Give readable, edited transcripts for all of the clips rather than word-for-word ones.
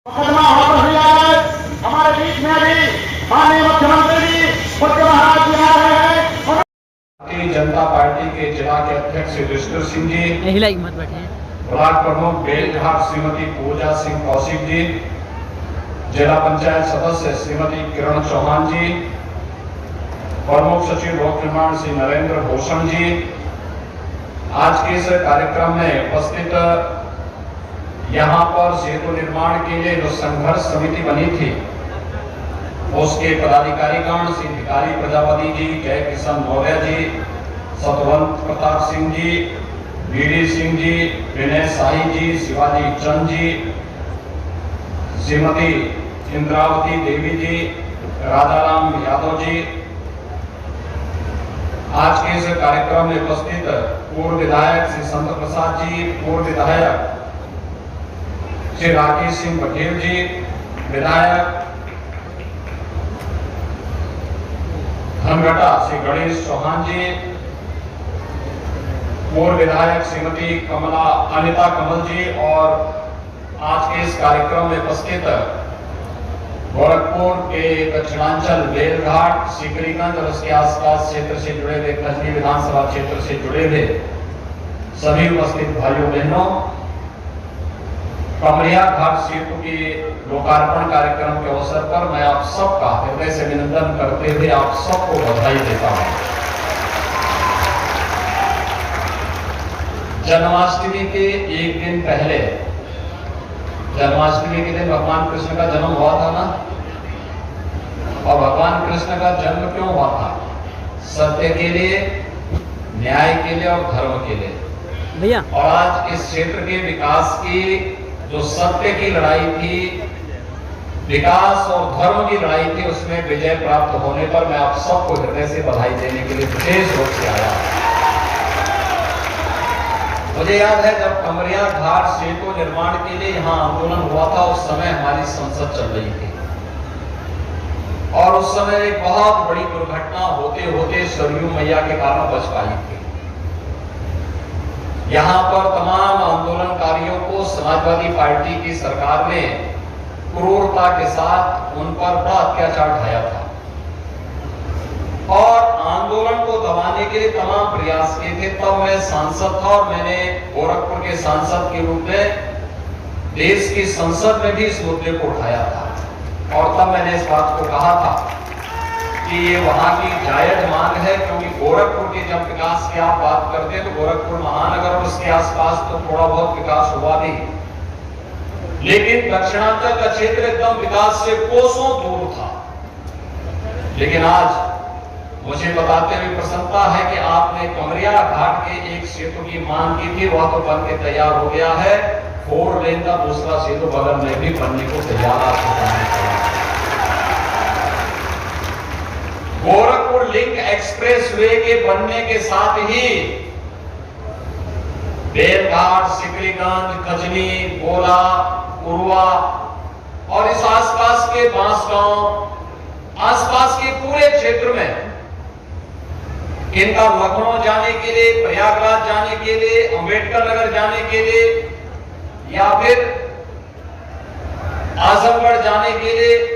मुकदमा होता हुआ है। हमारे बीच में भी माननीय मुख्यमंत्री जी मुख्य महाराज जी आ रहे हैं। भारतीय जनता पार्टी के जिला के अध्यक्ष युधिष्ठिर सिंह जी, ब्लॉक प्रमुख बेलघाट श्रीमती पूजा सिंह कौशिक जी, जिला पंचायत सदस्य श्रीमती किरण चौहान जी, प्रमुख सचिव लोक निर्माण श्री नरेंद्र भूषण जी, आज के इस कार्यक्रम में उपस्थित यहाँ पर सेतु निर्माण के लिए जो संघर्ष समिति बनी थी उसके पदाधिकारीगण श्री भिकारी प्रजापति जी, जय किशन मौर्य जी, सतवंत प्रताप सिंह जी, बीडी सिंह जी, विनय शाही जी, शिवाजी चंद जी, श्रीमती इंद्रावती देवी जी, राजाराम यादव जी, आज के इस कार्यक्रम में उपस्थित पूर्व विधायक श्री संत प्रसाद जी, पूर्व विधायक श्री राकेश सिंह बघेल जी, विधायक धनघटा श्री गणेश चौहान जी, पूर्व विधायक श्रीमती कमला अनिता कमल जी और आज के इस कार्यक्रम में उपस्थित गोरखपुर के दक्षिणांचल बेलघाट, सिकरीगंज और उसके आसपास क्षेत्र से जुड़े हुए खजनी विधानसभा क्षेत्र से जुड़े हुए सभी उपस्थित भाइयों बहनों, कमरिया घाट सेतु के लोकार्पण कार्यक्रम के अवसर पर मैं आप सबका हृदय से अभिनंदन करते हुए आप सबको बधाई देता हूं। जन्माष्टमी के एक दिन पहले, जन्माष्टमी के दिन भगवान कृष्ण का जन्म हुआ था ना, और भगवान कृष्ण का जन्म क्यों हुआ था? सत्य के लिए, न्याय के लिए और धर्म के लिए भैया। और आज इस क्षेत्र के विकास की जो सत्य की लड़ाई थी, विकास और धर्म की लड़ाई थी, उसमें विजय प्राप्त होने पर मैं आप सबको हृदय से बधाई देने के लिए विशेष रूप से आया। मुझे याद है जब कमरिया घाट सेतु निर्माण के लिए यहाँ आंदोलन हुआ था, उस समय हमारी संसद चल रही थी और उस समय एक बहुत बड़ी दुर्घटना होते होते सरयू मैया के कारण बच पाई थी। यहाँ पर तमाम आंदोलनकारियों को समाजवादी पार्टी की सरकार ने क्रूरता के साथ उन पर बड़ा अत्याचार ढाया था और आंदोलन को दबाने के लिए तमाम प्रयास किए थे। तब मैं सांसद था और मैंने गोरखपुर के सांसद के रूप में देश की संसद में भी इस मुद्दे को उठाया था और तब मैंने इस बात को कहा था कि ये वहां की जायज मांग है, क्योंकि गोरखपुर के जब विकास की आप बात करते हैं तो गोरखपुर महानगर और उसके आसपास तो थोड़ा बहुत विकास हुआ भी, लेकिन दक्षिणांचल का क्षेत्र एकदम विकास से कोसों दूर था। लेकिन आज मुझे बताते हुए प्रसन्नता है कि आपने कमरिया घाट के एक सेतु की मांग की थी, वह तो बन के तैयार हो गया है। 4 लेन का दूसरा सेतु बगल में भी बनने को तैयार। गोरखपुर लिंक एक्सप्रेसवे के बनने के साथ ही बेलघाट, सिकरीगंज, कजनी, गोला, उरुआ और इस आसपास के बांसगांव, आसपास के पूरे क्षेत्र में इनका लखनऊ जाने के लिए, प्रयागराज जाने के लिए, अंबेडकर नगर जाने के लिए या फिर आजमगढ़ जाने के लिए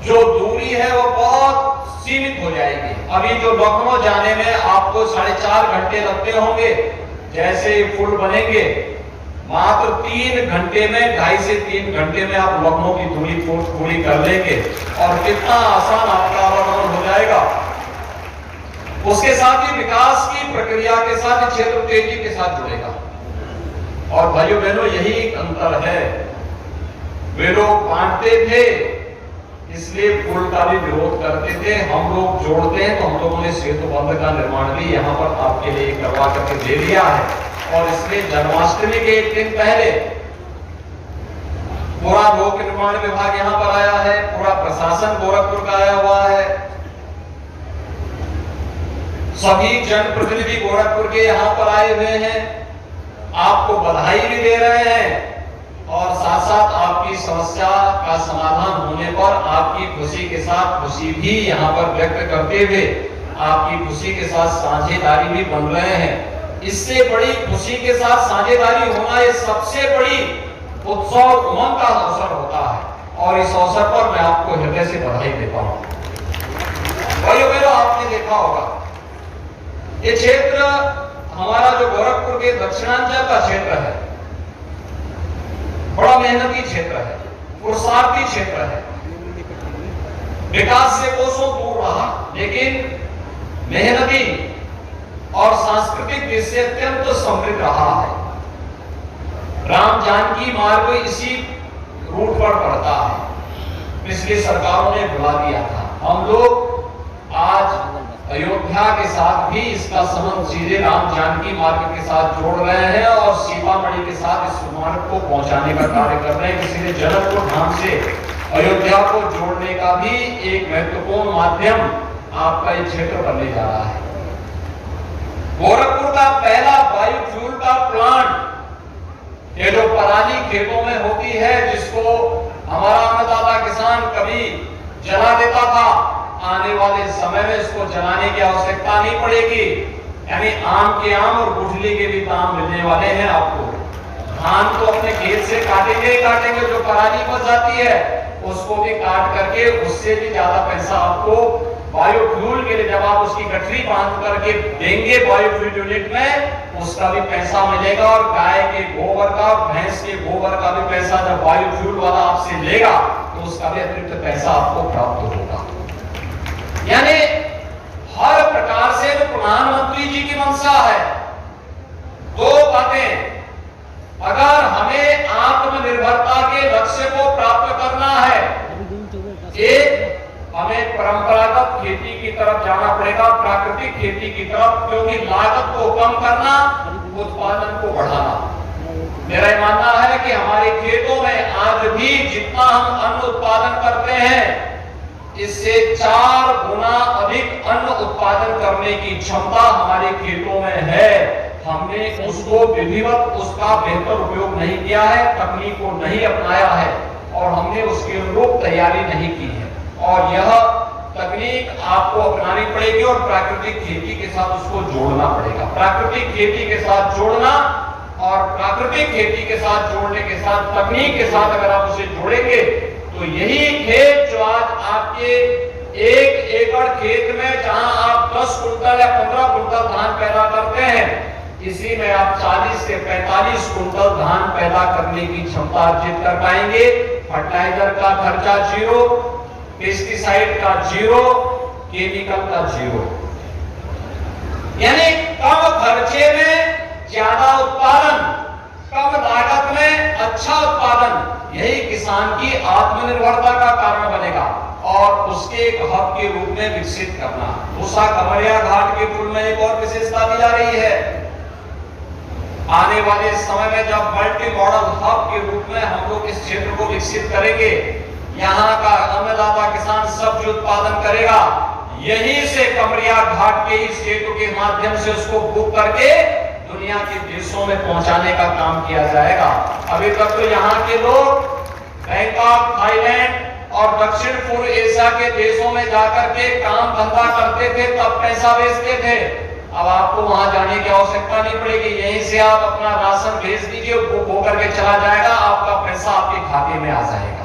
जो दूरी है वो बहुत सीमित हो जाएगी। अभी जो लखनऊ जाने में आपको 4.5 घंटे लगते होंगे, जैसे पुल बनेंगे मात्र 3 घंटे में, 2.5 से 3 घंटे में आप लखनऊ की दूरी पूरी कर लेंगे और कितना आसान आपका आवागमन हो जाएगा। उसके साथ ही विकास की प्रक्रिया के साथ क्षेत्र तेजी के साथ जुड़ेगा। और भाइयों बहनों, यही एक अंतर है। वे लोग बांटते थे इसलिए पुल का भी विरोध करते थे, हम लोग जोड़ते हैं तो हम लोगों ने सेतु बंध का निर्माण भी यहाँ पर आपके लिए करवा करके दे दिया है। और इसलिए जन्माष्टमी के एक दिन पहले पूरा लोक निर्माण विभाग यहाँ पर आया है, पूरा प्रशासन गोरखपुर का आया हुआ है, सभी जनप्रतिनिधि गोरखपुर के यहाँ पर आए हुए हैं, आपको बधाई भी दे रहे हैं और साथ साथ आपकी समस्या का समाधान होने पर आपकी खुशी के साथ खुशी भी यहाँ पर व्यक्त करते हुए आपकी खुशी के साथ साझेदारी भी बन रहे हैं। इससे बड़ी खुशी के साथ साझेदारी होना ये सबसे बड़ी उत्सव उमंग का अवसर होता है और इस अवसर पर मैं आपको हृदय से बधाई देता हूं। भाइयों बहनों, आपने देखा होगा ये क्षेत्र हमारा जो गोरखपुर के दक्षिणांचल का क्षेत्र है, बड़ा मेहनती क्षेत्र है, पुरुषार्थी क्षेत्र है, विकास से कोसों दूर रहा, लेकिन मेहनती और सांस्कृतिक दृष्टि से अत्यंत समृद्ध रहा है। राम जानकी मार्ग इसी रूट पर पड़ता है। पिछली सरकारों ने बुला दिया था। हम लोग आज अयोध्या के साथ भी इसका संबंध सीधे राम जानकी मार्ग के साथ जोड़ रहे हैं और सीतामढ़ी के साथ इस मार्ग को पहुंचाने का कार्य कर रहे हैं। इसलिए जनकपुर धाम से अयोध्या को जोड़ने का भी एक महत्वपूर्ण माध्यम आपका ये क्षेत्र बनने जा रहा है। गोरखपुर का पहला बायोफ्यूल का प्लांट, ये जो पराली खेतों में होती है, जिसको हमारा अन्नदाता किसान कभी जला देता था, आने वाले समय में इसको जलाने की आवश्यकता नहीं पड़ेगी। यानी आम के आम और गुठली के भी दाम मिलने वाले हैं आपको। धान तो अपने खेत से काटेंगे ही काटेंगे, जो पराली बच जाती है उसको भी काट करके उससे भी ज्यादा पैसा आपको बायोफ्यूल के लिए, जब आप उसकी गठरी बांध करके देंगे बायोफ्यूल यूनिट में, उसका भी पैसा मिलेगा। और गाय के गोबर का, भैंस के गोबर का भी पैसा जब बायोफ्यूल वाला आपसे लेगा तो उसका भी अतिरिक्त पैसा आपको प्राप्त होगा। यानी हर प्रकार से जो प्रधानमंत्री जी की मंशा है, दो बातें, अगर हमें आत्मनिर्भरता के लक्ष्य को प्राप्त करना है, एक हमें परंपरागत खेती की तरफ जाना पड़ेगा, प्राकृतिक खेती की तरफ, क्योंकि लागत को कम करना, उत्पादन को बढ़ाना। मेरा ये मानना है कि हमारे खेतों में आज भी जितना हम अन्न उत्पादन करते हैं, इससे 4 गुना अधिक अन्न उत्पादन करने की क्षमता हमारे खेतों में है। हमने उसको विधिवत, उसका बेहतर उपयोग नहीं किया है, तकनीक को नहीं अपनाया है और हमने उसके अनुरूप तैयारी नहीं की है। और यह तकनीक आपको अपनानी पड़ेगी और प्राकृतिक खेती के साथ उसको जोड़ना पड़ेगा। प्राकृतिक खेती के साथ जोड़ना और प्राकृतिक खेती के साथ जोड़ने के साथ तकनीक के साथ अगर आप उसे जोड़ेंगे तो यही खेत जो आज आपके 1 एकड़ खेत में जहां आप 10 कुंटल या 15 कुंटल धान पैदा करते हैं, इसी में आप 40 से 45 कुंटल धान पैदा करने की क्षमता अर्जित कर पाएंगे। फर्टिलाइजर का खर्चा जीरो, पेस्टिसाइड का जीरो, केमिकल का जीरो। यानी कम खर्चे में ज्यादा उत्पादन, कम लागत में अच्छा उत्पादन, यही किसान की आत्मनिर्भरता का कारण बनेगा और उसके एक हब के रूप में विकसित करना। भूसा कमरिया घाट के पुल में एक और विशेषता दी जा रही है। आने वाले समय में जब मल्टी मॉडल हब के रूप में हम लोग इस क्षेत्र को विकसित करेंगे, यहाँ का अन्नदाता किसान सब्जी उत्पादन करेगा, यहीं से कमरिया घाट के इस सेतु के माध्यम से उसको बुक करके दुनिया के देशों में पहुंचाने का काम किया जाएगा। अभी तक तो यहाँ के लोग बैंकॉक, थाईलैंड और दक्षिण पूर्व एशिया के देशों में जाकर के काम धंधा करते थे, तब पैसा भेजते थे। अब आपको वहां जाने की आवश्यकता नहीं पड़ेगी, यहीं से आप अपना राशन भेज दीजिए, बुक होकर के चला जाएगा, आपका पैसा आपके खाते में आ जाएगा।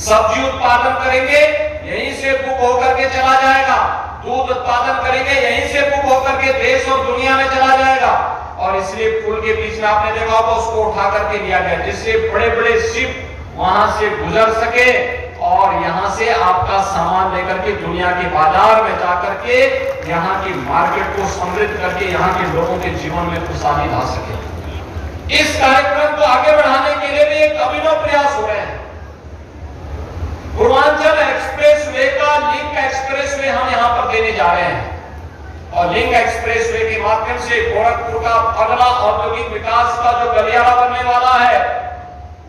सब्जी उत्पादन करेंगे, यहीं से बुक होकर के चला जाएगा। दूध उत्पादन करेंगे, यहीं से बुक होकर के देश और दुनिया में चला जाएगा। और इसलिए पुल के बीच में आपने देखा होगा उसको उठा करके लिया गया, जिससे बड़े बड़े शिप वहां से गुजर सके और यहां से आपका सामान लेकर के दुनिया के बाजार में जाकर के यहाँ की मार्केट को समृद्ध करके यहाँ के लोगों के जीवन में खुशहाली ला सके। इस कार्यक्रम को आगे बढ़ाने के लिए भी एक अभिनव प्रयास हो रहे हैं। पूर्वांचल एक्सप्रेसवे का लिंक एक्सप्रेसवे हम यहाँ पर देने जा रहे हैं और लिंक एक्सप्रेसवे के माध्यम से गोरखपुर का अगला औद्योगिक विकास का जो गलियारा बनने वाला है,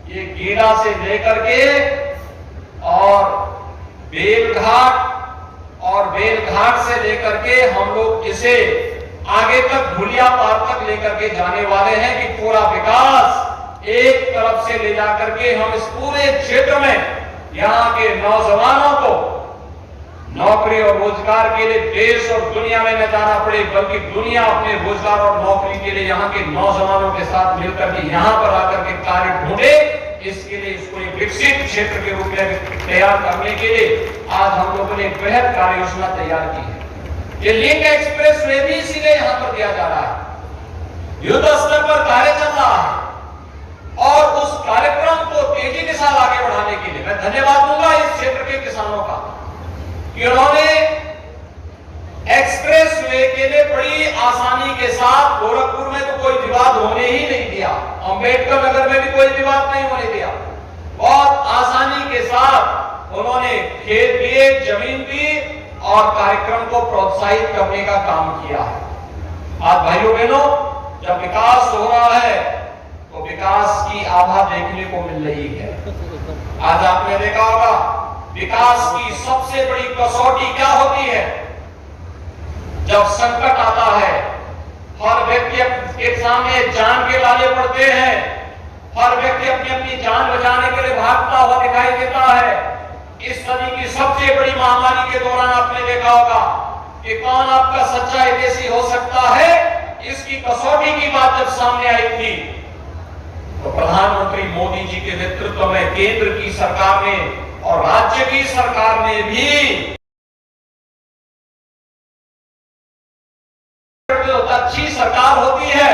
ये गीला से लेकर के और बेलघाट और बेलघाट से लेकर के हम लोग इसे आगे तक भुलिया पार तक लेकर के जाने वाले हैं कि पूरा विकास एक तरफ से ले जाकर के हम इस पूरे क्षेत्र में यहाँ के नौजवानों को नौकरी और रोजगार के लिए देश और दुनिया में न जाना पड़े, बल्कि दुनिया अपने रोजगार और नौकरी के लिए यहाँ के नौजवानों के साथ मिलकर के यहाँ पर आकर के कार्य ढूंढे। इसके लिए इसको एक विकसित क्षेत्र के रूप में तैयार करने के लिए आज हम लोगों ने एक बेहद कार्य योजना तैयार की है। ये लिंक एक्सप्रेस वे भी इसीलिए यहाँ पर दिया जा रहा है। युद्ध स्तर पर कार्य चल रहा है और उस कार्यक्रम को तेजी के साथ आगे बढ़ाने के लिए मैं धन्यवाद दूंगा इस क्षेत्र के किसानों का कि उन्होंने एक्सप्रेस वे के लिए बड़ी आसानी के साथ गोरखपुर में तो कोई विवाद होने ही नहीं दिया, अंबेडकर नगर में भी कोई विवाद नहीं होने दिया। बहुत आसानी के साथ उन्होंने खेत दिए, जमीन दी और कार्यक्रम को प्रोत्साहित करने का काम किया है। आज भाइयों बहनों, जब विकास हो रहा है तो विकास की आभा देखने को मिल रही है। आज आपने देखा होगा विकास की सबसे बड़ी कसौटी क्या होती है? जब संकट आता है, हर व्यक्ति के सामने जान के लाले पड़ते हैं, हर व्यक्ति अपनी अपनी जान बचाने के लिए भागता हुआ दिखाई देता है। इस सदी की सबसे बड़ी महामारी के दौरान आपने देखा होगा कि कौन आपका सच्चा हितैषी हो सकता है, इसकी कसौटी की बात जब सामने आई थी तो प्रधानमंत्री मोदी जी के नेतृत्व में केंद्र की सरकार ने और राज्य की सरकार ने भी अच्छी सरकार होती है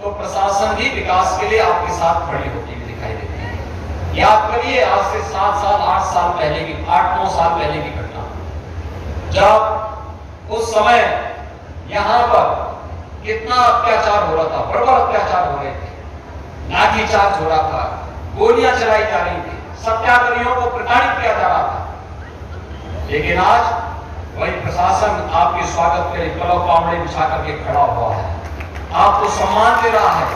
तो प्रशासन भी विकास के लिए आपके साथ खड़ी होती हुई दिखाई देती है। याद करिए आज से 7 साल 8 साल पहले की 8-9 साल पहले की घटना, जब उस समय यहां पर कितना अत्याचार हो रहा था, बर्बर अत्याचार हो रहे थे, लाठीचार्ज हो रहा था, गोलियां चलाई जा रही थी, सत्याग्रहियों को प्रताड़ित किया जा रहा था। लेकिन आज वही प्रशासन आपके स्वागत के लिए पलव पावड़े बिछा करके खड़ा हुआ है, आपको सम्मान दे रहा है,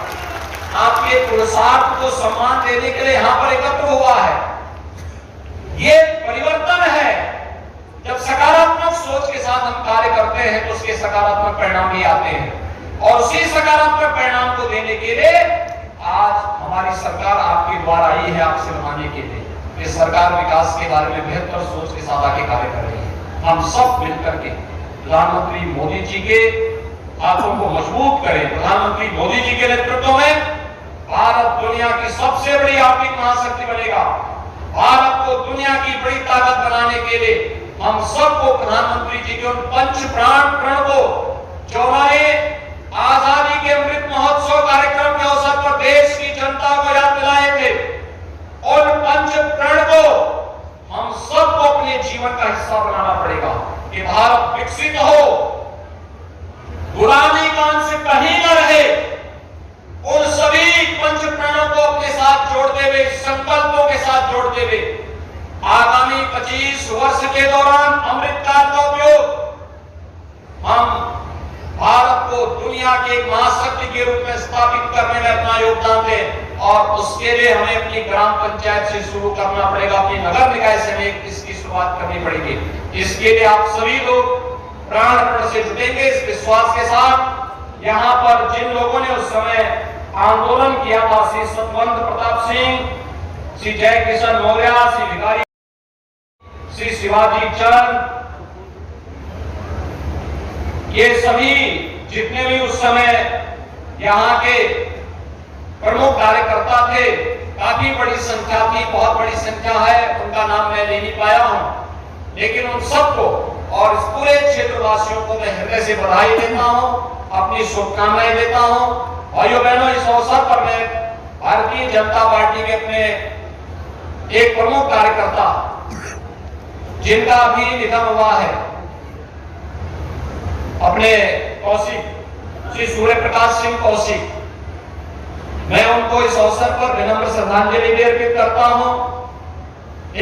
आपके पुरुषार्थ को सम्मान देने के लिए यहां पर एकत्र हुआ है। ये परिवर्तन है। जब सकारात्मक सोच के साथ हम कार्य करते हैं तो उसके सकारात्मक परिणाम भी आते हैं और उसी सकारात्मक परिणाम को देने के लिए आज हमारी सरकार आपके द्वारा आई है, आपसे मनाने के लिए। ये सरकार विकास के बारे में बेहतर सोच के साथ आगे कार्य कर रही है। हम सब मिलकर के प्रधानमंत्री मोदी जी के हाथों को मजबूत करें। प्रधानमंत्री मोदी जी के नेतृत्व में भारत दुनिया की सबसे बड़ी आर्थिक महाशक्ति बनेगा। भारत को दुनिया की बड़ी ताकत बनाने के लिए हम सबको प्रधानमंत्री जी के उन पंच प्रण को, जो हमारे आजादी के अमृत महोत्सव कार्यक्रम के अवसर पर देश की जनता को याद दिलाए थे, उन पंच प्रण को हम सबको अपने जीवन का हिस्सा बनाना पड़ेगा कि भारत विकसित हो, गुलामी का अंश कहीं न रहे। उन सभी पंच प्रणों को अपने साथ जोड़ते हुए, संकल्पों के साथ जोड़ते हुए आगामी 25 वर्ष के दौरान अमृत काल का उपयोग हम भारत को दुनिया के एक महाशक्ति के रूप में स्थापित करने में अपना योगदान दें और उसके लिए हमें अपनी ग्राम पंचायत से शुरू करना पड़ेगा, अपनी नगर निकाय से हमें इसकी शुरुआत करनी पड़ेगी। इसके लिए आप सभी लोग प्राण से जुटेंगे इस विश्वास के साथ। यहाँ पर जिन लोगों ने उस समय आंदोलन किया था, श्री सतवंत प्रताप सिंह, श्री जय किशन मौर्य, श्री भिखारी, श्री शिवाजी चंद, ये सभी जितने भी उस समय यहाँ के प्रमुख कार्यकर्ता थे, काफी बड़ी संख्या थी, बहुत बड़ी संख्या है, उनका नाम मैं ले नहीं पाया हूं, लेकिन उन सबको और इस पूरे क्षेत्रवासियों को मैं हृदय से बधाई देता हूं, अपनी शुभकामनाएं देता हूं। भाइयों बहनों, इस अवसर पर मैं भारतीय जनता पार्टी के अपने एक प्रमुख कार्यकर्ता जिनका अभी निधन हुआ है, अपने कौशिक, श्री सूर्य प्रकाश सिंह कौशिक, मैं उनको इस अवसर पर विनम्र श्रद्धांजलि भी अर्पित करता हूं।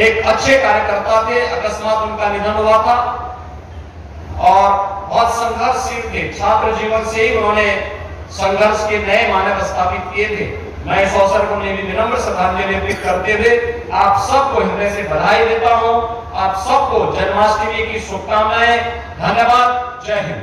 एक अच्छे कार्यकर्ता थे, अकस्मात उनका निधन हुआ था और बहुत संघर्षशील थे। छात्र जीवन से ही उन्होंने संघर्ष के नए मानक स्थापित किए थे। मैं इस अवसर पर उन्हें भी विनम्र श्रद्धांजलि अर्पित करते हुए आप सबको हृदय से बधाई देता हूं। आप सबको जन्माष्टमी की शुभकामनाएं। धन्यवाद। जय हिंद।